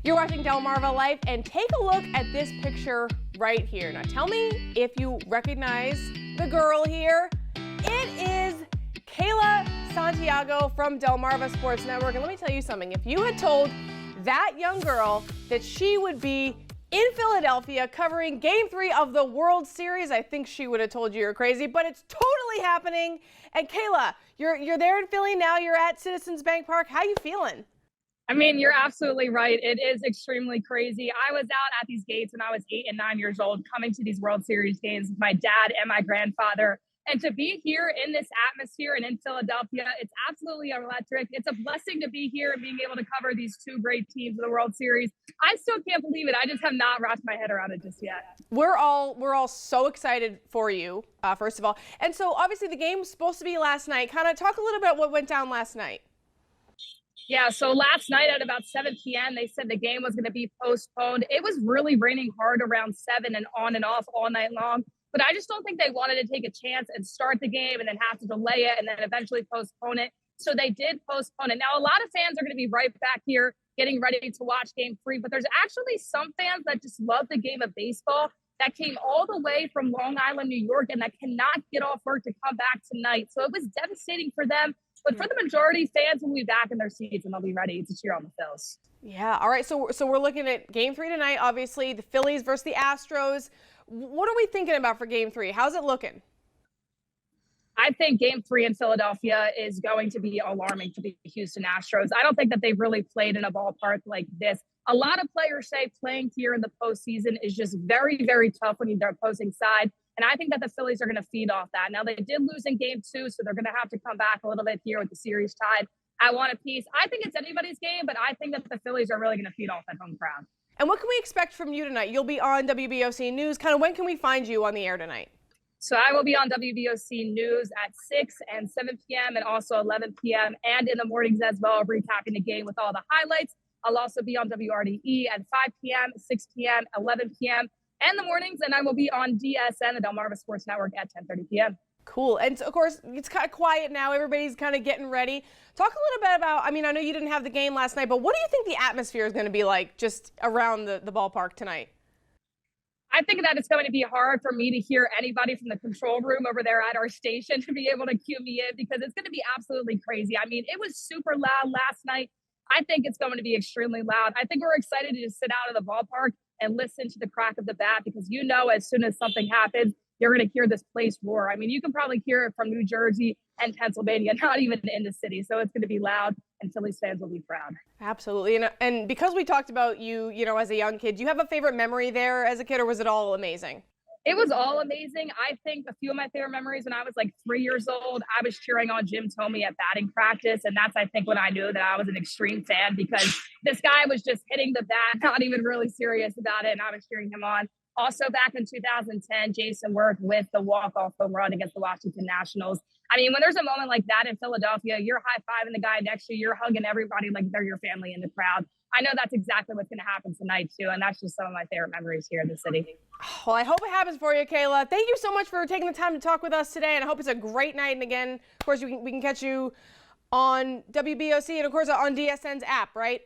You're watching DelmarvaLife, and take a look at this picture right here. Now tell me if you recognize the girl here. It is Kayla Santiago from Delmarva Sports Network. And let me tell you something. If you had told that young girl that she would be in Philadelphia covering Game 3 of the World Series, I think she would have told you you're crazy, but it's totally happening. And Kayla, you're there in Philly now. You're at Citizens Bank Park. How you feeling? I mean, you're absolutely right. It is extremely crazy. I was out at these gates when I was 8 and 9 years old, coming to these World Series games with my dad and my grandfather. And to be here in this atmosphere and in Philadelphia, it's absolutely electric. It's a blessing to be here and being able to cover these two great teams of the World Series. I still can't believe it. I just have not wrapped my head around it just yet. We're all so excited for you, first of all. And so obviously the game was supposed to be last night. Kind of talk a little bit about what went down last night. Yeah, so last night at about 7 p.m., they said the game was going to be postponed. It was really raining hard around 7 and on and off all night long. But I just don't think they wanted to take a chance and start the game and then have to delay it and then eventually postpone it. So they did postpone it. Now, a lot of fans are going to be right back here getting ready to watch Game 3. But there's actually some fans that just love the game of baseball that came all the way from Long Island, New York, and that cannot get off work to come back tonight. So it was devastating for them. But for the majority, fans will be back in their seats and they'll be ready to cheer on the Phils. Yeah, all right, so we're looking at Game 3 tonight, obviously, the Phillies versus the Astros. What are we thinking about for Game 3? How's it looking? I think Game 3 in Philadelphia is going to be alarming for the Houston Astros. I don't think that they've really played in a ballpark like this. A lot of players say playing here in the postseason is just very, very tough when you're the opposing side. And I think that the Phillies are going to feed off that. Now, they did lose in Game 2, so they're going to have to come back a little bit here with the series tied at 1 apiece. I think it's anybody's game, but I think that the Phillies are really going to feed off that home crowd. And what can we expect from you tonight? You'll be on WBOC News. Kind of when can we find you on the air tonight? So I will be on WBOC News at 6 and 7 p.m. and also 11 p.m. and in the mornings as well, recapping the game with all the highlights. I'll also be on WRDE at 5 p.m., 6 p.m., 11 p.m. and the mornings, and I will be on DSN, the Delmarva Sports Network, at 10:30 p.m. Cool. And of course, it's kind of quiet now. Everybody's kind of getting ready. Talk a little bit about, I mean, I know you didn't have the game last night, but what do you think the atmosphere is going to be like just around the ballpark tonight? I think that it's going to be hard for me to hear anybody from the control room over there at our station to be able to cue me in because it's going to be absolutely crazy. I mean, it was super loud last night. I think it's going to be extremely loud. I think we're excited to just sit out of the ballpark and listen to the crack of the bat because you know as soon as something happens, you're going to hear this place roar. I mean, you can probably hear it from New Jersey and Pennsylvania, not even in the city. So it's going to be loud, and Phillies fans will be proud. Absolutely. And because we talked about you, as a young kid, do you have a favorite memory there as a kid, or was it all amazing? It was all amazing. I think a few of my favorite memories when I was like 3 years old, I was cheering on Jim Thome at batting practice. And that's, I think, when I knew that I was an extreme fan because this guy was just hitting the bat, not even really serious about it. And I was cheering him on. Also, back in 2010, Jason Worth with the walk-off home run against the Washington Nationals. I mean, when there's a moment like that in Philadelphia, you're high-fiving the guy next to you, you're hugging everybody like they're your family in the crowd. I know that's exactly what's going to happen tonight, too, and that's just some of my favorite memories here in the city. Well, I hope it happens for you, Kayla. Thank you so much for taking the time to talk with us today, and I hope it's a great night. And again, of course, we can catch you on WBOC and, of course, on DSN's app, right?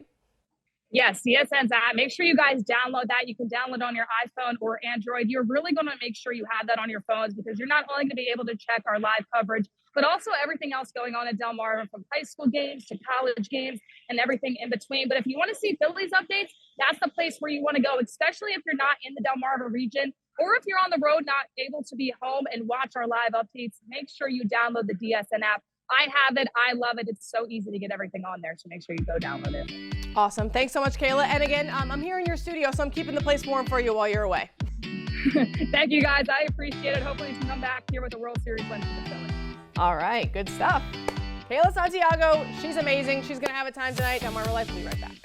Yes, DSN's app. Make sure you guys download that. You can download on your iPhone or Android. You're really going to make sure you have that on your phones because you're not only going to be able to check our live coverage, but also everything else going on at Delmarva from high school games to college games and everything in between. But if you want to see Phillies updates, that's the place where you want to go, especially if you're not in the Delmarva region or if you're on the road, not able to be home and watch our live updates. Make sure you download the DSN app. I have it. I love it. It's so easy to get everything on there. So make sure you go download it. Awesome. Thanks so much, Kayla. And again, I'm here in your studio, so I'm keeping the place warm for you while you're away. Thank you, guys. I appreciate it. Hopefully you can come back here with a World Series win for the Phillies. All right. Good stuff. Kayla Santiago, she's amazing. She's going to have a time tonight. DelmarvaLife will be right back.